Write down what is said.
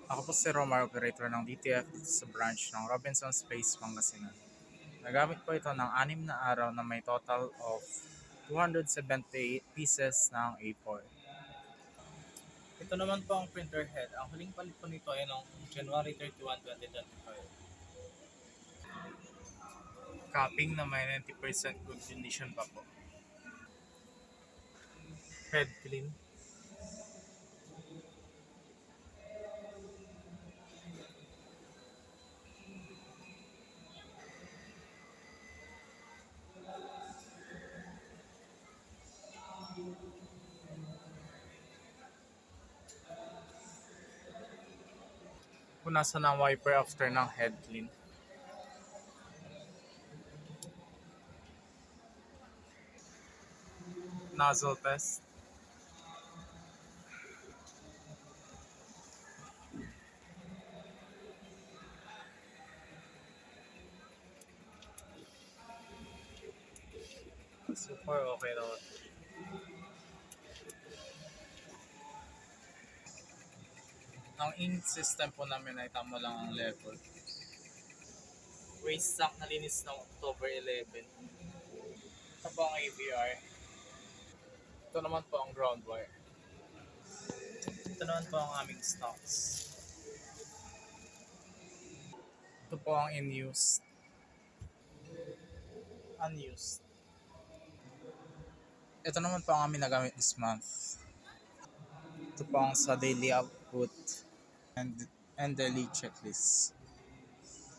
Ako po si Romar, operator ng DTF dito sa branch ng Robinson Space, Pangasinan. Nagamit po ito ng 6 na araw na may total of 278 pieces ng A4. Ito naman po ang printer head. Ang huling palit po nito ay noong January 31, 2025. Capping na may 90% good condition pa po. Head clean. Punasan ng wiper after ng head clean. Nozzle test. So far, okay naman. Ang ink system po namin ay tama lang ang level. Waste stock na linis ng October 11. Ito po ang AVR. Ito naman po ang ground wire. Ito naman po ang aming stocks. Ito po ang in-use. Unused. Ito naman po ang aming nagamit this month. Ito po ang sa daily output and daily checklist.